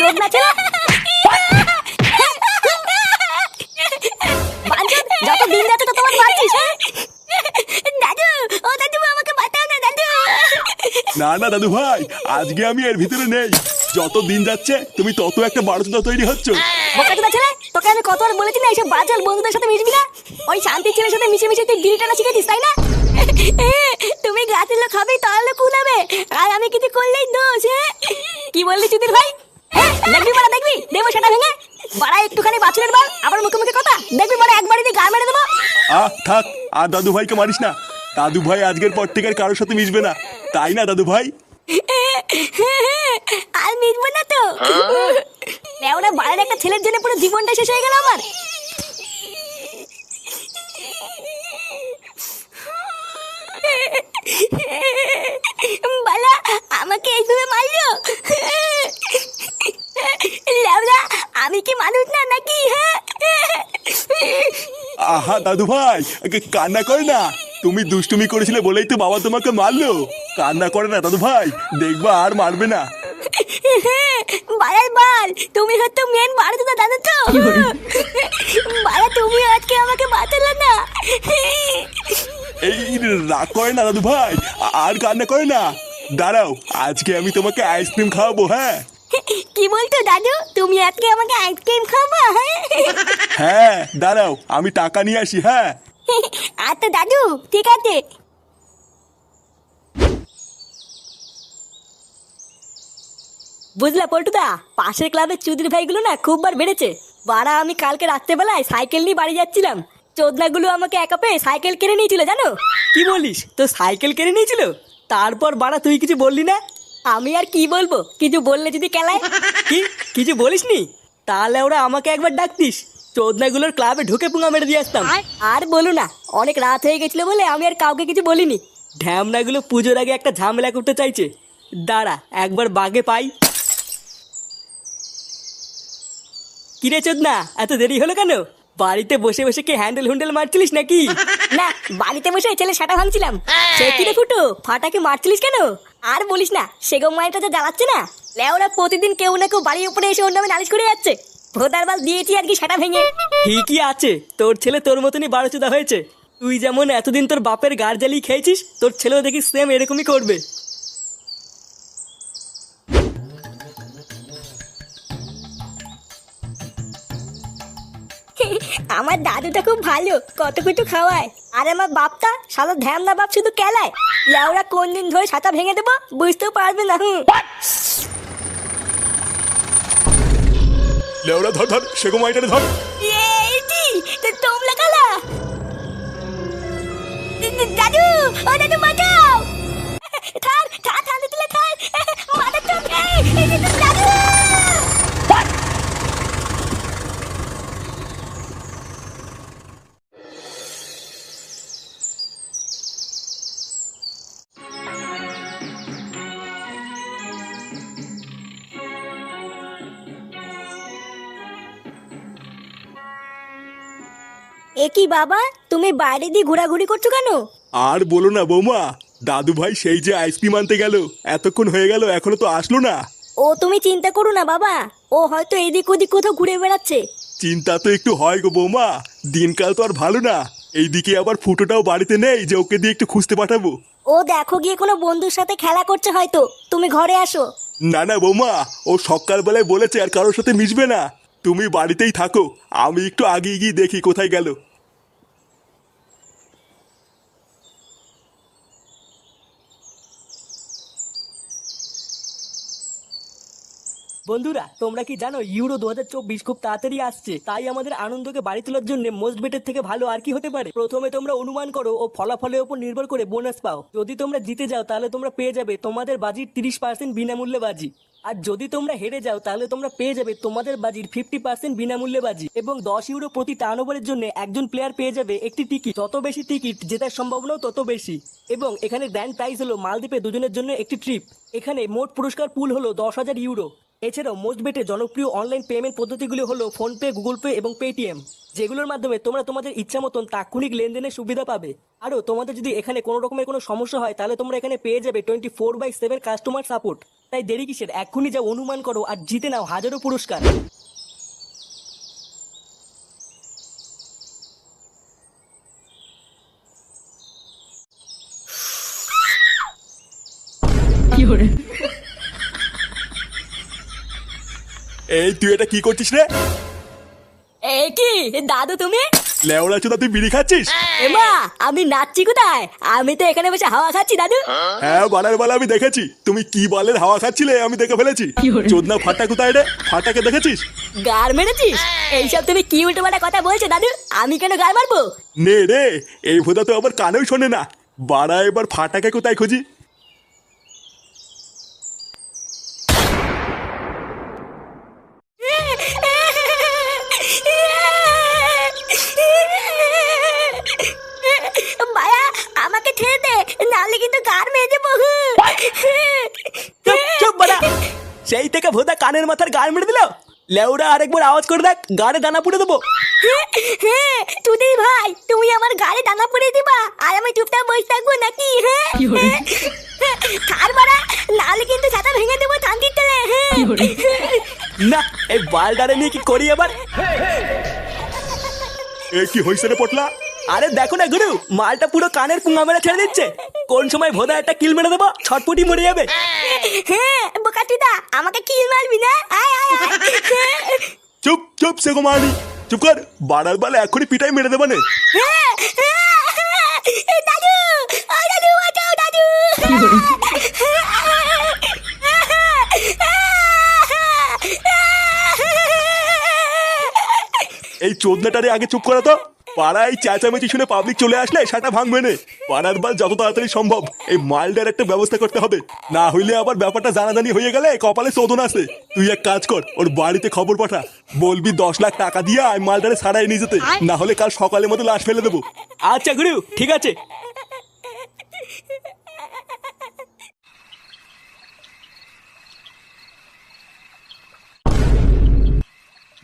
চোদনা ছেলে। বাঞ্চোদ, যত দিন যাচ্ছে তত তোমার বাড়ছিস। দাদু, ও দাদু আমাকে বাঁচাও না দাদু। না না দাদু ভাই, আজকে আমি এর ভিতরে নেই। যত দিন যাচ্ছে তুমি তত একটা বারোচোদা তৈরি হচ্ছ। বোকাচোদা ছেলে, তোকে আমি কতবার বলেছি না এইসব বাজার বন্ধুদের সাথে মিশবি না। ওই শান্তির ছেলের সাথে মিশে মিশে তুই বিড়ি টানা শিখেছিস, তাই না? তুমি গাছের লোক হবে তাহলে কুলাবে, আর আমি কিছু করলেই দোষ। কি বললি চুদির ভাই? দেখবি বড়া, দেখবি দেবো সেটা ভেঙে। বাড়া একটুখানি বাছুরের বাল, আবার মুখে মুখে কথা। দেখবি বড়া একবারই দিয়ে গাল মেরে দেবো। থাক, আর দাদু ভাইকে মারিস না। দাদু ভাই আজকের পর থেকে আর কারোর সাথে মিশবে না, তাই না দাদু ভাই? আর মিটবো না তো। ওরা বাড়ির একটা ছেলের জন্য পুরো জীবনটা শেষ হয়ে গেল আমার। বালা আমাকে এইভাবে মারলো। লেওরা, আমি কি মানুষ না নাকি? আহা দাদু ভাই, কান্না করে না। তুমি দুষ্টুমি করেছিলে বলেই তো বাবা তোমাকে মারলো। কান্না করে না দাদু ভাই, দেখবা আর মারবে না। বাড়ার বাল, তুমি হয়তো মেন বাড়িতে দাদা তো। বাড়া তুমি আজকে আমাকে বাঁচালে না। এই রাগ করে না দাদু ভাই, আর কান্না করে না। দাঁড়াও, আজকে আমি তোমাকে আইসক্রিম খাওয়াবো। হ্যাঁ কি বলতো দাদু, তুমি আজকে আমাকে আইসক্রিম খাবা? হ্যাঁ দাঁড়াও, আমি টাকা নিয়ে আসি। হ্যাঁ আচ্ছা দাদু, ঠিক আছে। বুঝলা পল্টুদা, পাশের ক্লাবের চুদির ভাইগুলো না খুব বার বেড়েছে। বাড়া আমি কালকে রাত্রেবেলায় সাইকেল নিয়ে বাড়ি যাচ্ছিলাম, চোদনাগুলো আমাকে একা পেয়ে সাইকেল কিনে নিয়েছিল জানো। কি বলিস, তো সাইকেল কিনে নিয়েছিল? তারপর বাড়া তুই কিছু বললি না? আমি আর কি বলবো, কিছু বললে যদি কেলায়। কি কিছু বলিসনি? তাহলে ওরা আমাকে একবার ডাকতিস, চোদনাগুলোর ক্লাবে ঢুকে পুঙ্গা মেরে দিয়ে আসতাম। আর বলো না, অনেক রাত হয়ে গেছিল বলে আমি আর কাউকে কিছু বলিনি। ঢ্যামনাগুলো পুজোর আগে একটা ঝামেলা করতে চাইছে। দাঁড়া একবার বাগে পাই। কিরে চোদনা, এত দেরি হলো কেন? বাড়িতে বসে বসে কি হ্যান্ডেল হুন্ডেল মারছিলিস নাকি? না, বাড়িতে বসে ছেলে সাটা ভাঙছিলাম। সে কিরে ফুটো, ফাটাকে মারছিলিস কেন? আর বলিস না, সেগম মাইটা যা জ্বালাচ্ছে না। লেওরা প্রতিদিন কেউ না কেউ বাড়ির উপরে এসে ওর নামে নালিশ করে যাচ্ছে। ভোদার বাল দিয়েছি আর কি সাটা ভেঙে। ঠিকই আছে, তোর ছেলে তোর মতনই বারোচোদা হয়েছে। তুই যেমন এতদিন তোর বাপের গার জ্বালিয়ে খেয়েছিস, তোর ছেলেও দেখি সেম এরকমই করবে। আমার দাদুটা খুব ভালো, কত কিছু খাওয়ায়। আর আমার বাপটা সাদা ধ্যামনা বাপ শুধু কেলায়। লেওরা কোন দিন ধরে ছাতা ভেঙে দেবো বুঝতেও পারবে না। লেওরা ধর ধর, সেগো মাইটারে ধর। এইটি তোমরা কালা। দাদু, ও দাদু বাঁচাও। থার থার থার দিলে থার, মাথা চোখ। দাদু একই বাবা, তুমি বাইরে দিয়ে ঘোরাঘুরি করছো কেন? আর বলো না বৌমা, দাদু ভাই সেই যে আইসক্রিম আনতে গেল, এতক্ষণ হয়ে গেল এখনো তো আসলো না। ও তুমি চিন্তা করো না বাবা, ও হয়তো এদিক ওদিক কোথাও ঘুরে বেড়াচ্ছে। চিন্তা তো একটু হয় গো বৌমা, দিনকাল তো আর ভালো না। এইদিকে আবার ফুটোটাও বাড়িতে নেই যে ওকে দিয়ে একটু খুঁজতে পাঠাবো। ও দেখো গিয়ে কোনো বন্ধুর সাথে খেলা করছে হয়তো, তুমি ঘরে আসো। না না বৌমা, ও সকালবেলায় বলেছে আর কারোর সাথে মিশবে না। তুমি বাড়িতেই থাকো, আমি একটু আগে গিয়ে দেখি কোথায় গেল। বন্ধুরা, তোমরা কি জানো ইউরো 2024 খুব তাড়াতাড়ি আসছে? তাই আমাদের আনন্দকে বাড়ি তোলার জন্য মোস্ট বেটের থেকে ভালো আর কি হতে পারে? প্রথমে তোমরা অনুমান করো ও ফলাফলের উপর নির্ভর করে বোনাস পাও। যদি তোমরা জিতে যাও তাহলে তোমরা পেয়ে যাবে তোমাদের বাজির 30% বিনামূল্যে বাজি। আর যদি তোমরা হেরে যাও তাহলে তোমরা পেয়ে যাবে তোমাদের বাজির 50% বিনামূল্যে বাজি। এবং 10 ইউরো প্রতি টার্ন ওভারের জন্য একজন প্লেয়ার পেয়ে যাবে একটি টিকিট। যত বেশি টিকিট জেতার সম্ভাবনাও তত বেশি। এবং এখানে গ্র্যান্ড প্রাইজ হলো মালদ্বীপে দুজনের জন্য একটি ট্রিপ। এখানে মোট পুরস্কার পুল হলো 10,000 ইউরো। এছাড়াও মোস্ট বেটে জনপ্রিয় অনলাইন পেমেন্ট পদ্ধতিগুলি হলো ফোনপে, গুগল পে এবং পেটিএম, যেগুলোর মাধ্যমে তোমরা তোমাদের ইচ্ছা মতন তাৎক্ষণিক লেনদেনের সুবিধা পাবে। আরও তোমাদের যদি এখানে কোনো রকমের কোনো সমস্যা হয় তাহলে তোমরা এখানে পেয়ে যাবে 24/7 কাস্টমার সাপোর্ট। তাই দেরি কিসের, এক্ষুনি যা অনুমান করো আর জিতে নাও হাজারো পুরস্কার। এই তুই এটা কি করছিস রে? এ কি দাদু তুমি? লেওড়া চোদা, তুই বিড়ি খাচ্ছিস? এমা আমি নাচছি কোথায়? আমি তো এখানে বসে হাওয়া খাচ্ছি দাদু। হ্যাঁ, বালার বালা আমি দেখেছি। তুমি কি বালের হাওয়া খাচ্ছিলে আমি দেখে ফেলেছি। চোদনা ফাটা কোথায় রে? ফাটাকে দেখেছিস? গার মেরেছিস? এইসব তুমি কি উল্টোপাল্টা কথা বলছো দাদু? আমি কেন গার মারবো? নে রে, এই ভোদা তো আবার কানেও শোনে না। বাড়া, এবার ফাটাকে কোথায় খুঁজি? মায়া আমাকে ছেড়ে দে, নাহলে কিন্তু গার মেরে দেবো। চুপ চুপ বাড়া। সেই থেকে ভোদা কানের মাথার গাল মেরে দিল। লেউড়া আরেকবার আওয়াজ করে দেখ, গাড়ে দানা পুড়ে দেবো। তুই ভাই, তুমি আমার গায়ে দানা পড়ে দিবা আর আমি চুপচাপ বসে থাকবো নাকি? কার মারা, নাহলে কিন্তু ছাতা ভেঙে দেবো শান্তির তেলে। না, এই বালডারে নিয়ে কি করি এবার? এ কি হইছে রে পটলা? আরে দেখো না গুরু, মালটা পুরো কানের পুঙ্গা মেরে ছেড়ে দিচ্ছে। কোন সময় ভোদা একটা কিল মেরে দেবো, ছটপটি মরে যাবে। বোকাচুদা, আমাকে কিল মারবি না? আয় আয় আয়। চুপ চুপ, সেগো মারি। চুপ কর, বাড়ার বালে এখনই পিটাই মেরে দেবা নে। দাদু, ও দাদু, বাঁচাও দাদু। এই চোদনাটারে আগে চুপ করা তো। পাড়ায় চেঁচামেচি শুনে পাবলিক চলে আসলে সেটা ভাঙবে না। পাড়ার বাল যত তাড়াতাড়ি সম্ভব এই মালটার একটা ব্যবস্থা করতে হবে, না হইলে আবার ব্যাপারটা জানাজানি হয়ে গেলে কপালে শোধন আছে। তুই এক কাজ কর, ওর বাড়িতে খবর পাঠা, বলবি 10 লাখ টাকা দিয়ে এই মালটারে ছাড়াই নিয়ে যেতে, না হলে কাল সকালের মতো লাশ ফেলে দেবো। আচ্ছা গুরু, ঠিক আছে।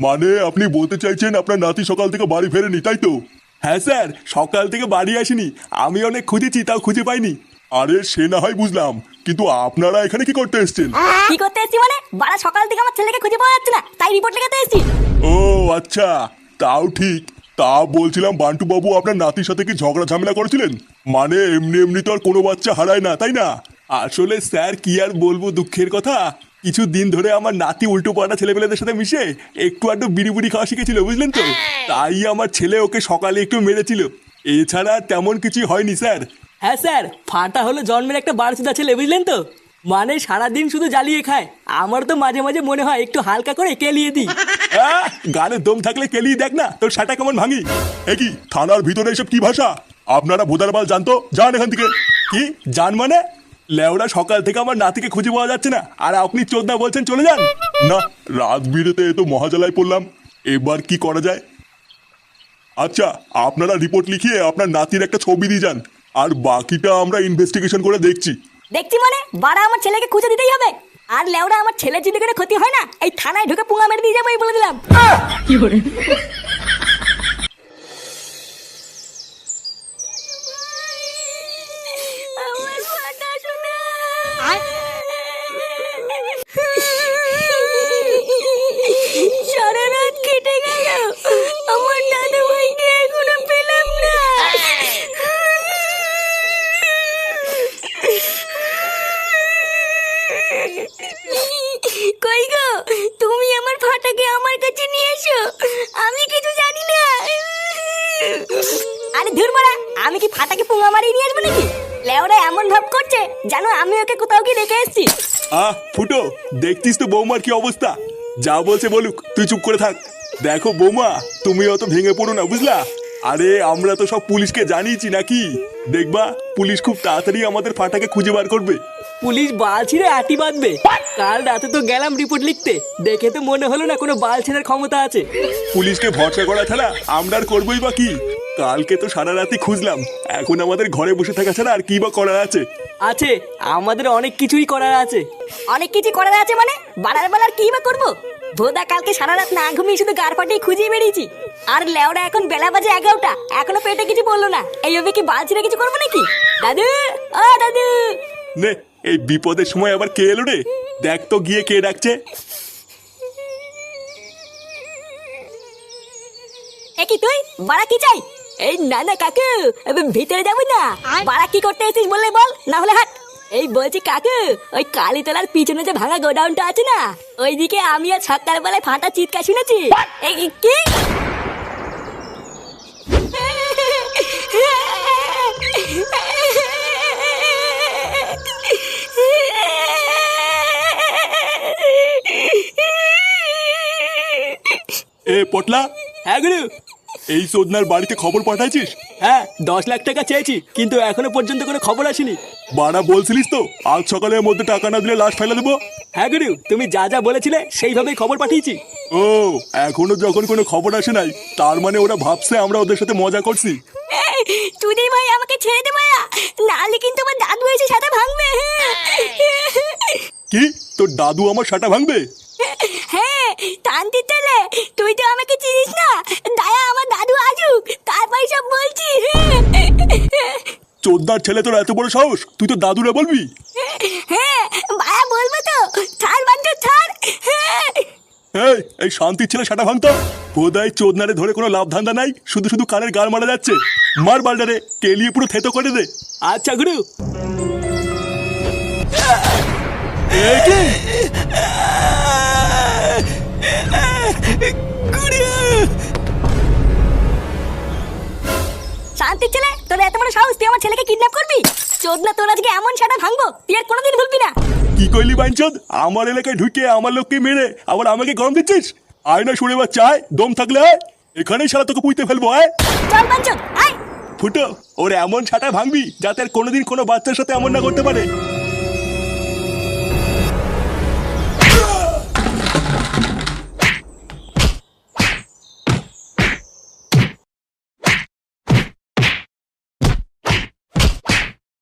মানে আপনি বলতে চাইছেন আপনার নাতি সকাল থেকে বাড়ি ফেরেনি, তাই তো? হ্যাঁ স্যার, সকাল থেকে বাড়ি আসেনি। আমি অনেক খুঁজেছি, তাও খুঁজে পাইনি। আরে সে না হয় বুঝলাম, কিন্তু আপনারা এখানে কি করতে এসেছেন? কি করতে এসেছি মানে? বাড়া সকাল থেকে আমার ছেলেকে খুঁজে পাওয়া যাচ্ছে না, তাই রিপোর্ট লেখাতে এসেছি। ও আচ্ছা, তাও ঠিক। তা বলছিলাম বান্টু বাবু আপনার নাতির সাথে কি ঝগড়া ঝামেলা করেছিলেন? মানে এমনি এমনি তো আর কোনো বাচ্চা হারায় না, তাই না? আসলে স্যার কি আর বলবো দুঃখের কথা, কিছু দিন ধরে আমার নাতি উল্টো পাল্টা ছেলেপেলেদের সাথে মিশে একটু আধটু বিড়ি বুড়ি খাওয়া শিখেছিল, বুঝলেন তো? তাই আমার ছেলে ওকে সকালে একটু মেরেছিল। এছাড়া তেমন কিছু হয়নি স্যার। হ্যাঁ স্যার, ফাটা হলো জন্মের একটা বারসুদা ছেলে, বুঝলেন তো? মানে সারাদিন শুধু জ্বালিয়ে খায়। আমার তো মাঝে মাঝে মনে হয় একটু হালকা করে কেলিয়ে দিই। গানে দম থাকলে কেলিয়ে দেখ না তোর সাটা কেমন ভাঙি। এ কি থানার ভিতরে এসব কি ভাষা? আপনারা ভোদার বাল জানতো, যান এখান থেকে। কি জান মানে? লেওড়া সকাল থেকে আমার নাতিকে খুঁজে পাওয়া যাচ্ছে না, আর আপনি চোদনা বলছেন চলে যান? না, রাত বিরেতে তো মহাজালায় পড়লাম, এবার কি করা যায়? আচ্ছা, আপনারা রিপোর্ট লিখিয়ে আপনার নাতির একটা ছবি দিয়ে যান, আর বাকিটা আমরা ইনভেস্টিগেশন করে দেখছি। দেখছি মানে? বাড়া আমার ছেলেকে খুঁজে দিতেই হবে। আর লেওড়া আমার ছেলের যদি কোনো ক্ষতি হয় না, এই থানায় ঢুকে পুঙ্গা মেরে দিয়ে যাবো, এই বলে দিলাম। আমার ফাটা শোনা। সারা রাত কেটে গেল, আমার দাদু ভাইকে এখনো পেলাম না। কই গো, তুমি আমার ফাটাকে আমার কাছে নিয়ে এসো, আমি কিছু জানি না। আরে ধুর মারা, আমি কি ফাটাকে পুঙ্গা মারিয়ে নিয়ে আসবো নাকি? লেওরা এমন ভাব করছে জানো আমি ওকে কোথাও কি রেখে এসেছি। ফুটো, দেখতিস তো বৌমার কি অবস্থা। যা বলছে বলুক, তুই চুপ করে থাক। দেখো বৌমা, তুমি অত ভেঙে পড়ো না, বুঝলা? আরে আমরা তো সব পুলিশকে জানিয়েছি নাকি, দেখবা পুলিশ খুব তাড়াতাড়ি আমাদের ফাটাকে খুঁজে বার করবে। পুলিশ বাল ছিঁড়ে আটি বাঁধবে। কাল রাতে তো গেলাম রিপোর্ট লিখতে, দেখে তো মনে হলো না কোনো বাল ছেঁড়ার ক্ষমতা আছে। পুলিশকে ভরসা করা ছাড়া আমরা আর করবোই বা কি? কালকে তো সারা রাতে খুঁজলাম, এখন আমাদের ঘরে বসে থাকা ছাড়া আর কি বা করার আছে? আছে, আমাদের অনেক কিছুই করার আছে। অনেক কিছু করার আছে মানে? বাড়ার বেলার কি বা করবো? ভোদা কালকে সারা রাত না ঘুমিয়ে শুধু গার ফাটিয়ে খুঁজে বেরিয়েছি, আর লেওরা এখন বেলা বাজে 11টা, এখনো পেটে কিছু বললো না। এইভাবে কি বাল ছিঁড়ে কিছু করবো নাকি? দাদু, ও দাদু। নে এই বিপদের সময় আবার কে এলো রে? দেখ তো গিয়ে কে ডাকছে। কি তুই বাড়া কি চাই? এই না না কাকু, ভিতরে যাবো না। বাড়া কি করতে এসেছিস বললে বল, না হলে হাট। এই বলছি কাকু, ওই কালীতলার পিছনে যে ভাঙা গোডাউনটা আছে না, ওইদিকে আমি আর সকালবেলায় ফাটা চিৎকার শুনেছি। এই কি? এ পটলা, হ্যাঁ গুরু। এই চোদনার বাড়িতে খবর পাঠাইছিস? হ্যাঁ 10 লাখ টাকা চেয়েছি, কিন্তু এখনো পর্যন্ত কোনো খবর আসেনি। বাড়া বলছিলিস তো আজ সকালের মধ্যে টাকা না দিলে লাশ ফেলে দেবো। হ্যাঁ গুরু, তুমি যা যা বলেছিলে সেইভাবেই খবর পাঠিয়েছি। ও, এখনো যখন কোনো খবর আসে নাই, তার মানে ওরা ভাবছে আমরা ওদের সাথে মজা করছি। চুদি ভাই আমাকে ছেড়ে দে ভাইয়া, নাহলে কিন্তু আমার দাদু এসে সাথে ভাঙবে। কি, তোর দাদু আমার সাটা ভাঙবে? হ্যাঁ টানতে চলে, তুই তো আমাকে চিনিস না। দায়া আমার দাদু আসুক, তারপর সব বলছি। চোদনার ছেলে, তোর এত বড় সাহস, তুই তো দাদুরে বলবি? হ্যাঁ ভাইয়া বলবো তো, ছাড় বান্টু ছাড়। এই শান্তির ছেলে সাটা ভাঙতো। বোধাই চোদনারে ধরে কোনো লাভ ধান্দা নাই, শুধু শুধু কানের গাল মারা যাচ্ছে। মার বাল্ডারে, কেলিয়ে পুরো থেতো করে দে। আচ্ছা গুরু। এ কি? শান্তির ছেলে, তোর এত বড় সাহস, তুই আমার ছেলেকে কিডন্যাপ করবি? চোদনা, তোর আজকে এমন সাটা ভাঙবো তুই আর কোনোদিন ভুলবি না। কি কইলি বাইনচোদ? আমার এলাকায় ঢুকে আমার লোককে মেরে আবার আমাকে গরম দিচ্ছিস? আয় না শুনে বাচ্চা, আয়, দম থাকলে আয়, এখানেই সারা তোকে পুঁতে ফেলবো। আয় চল বাঞ্চদ আয়। ফুটো, ওর এমন ছাটা ভাঙবি যাতে আর কোনোদিন কোনো বাচ্চার সাথে এমন না করতে পারে।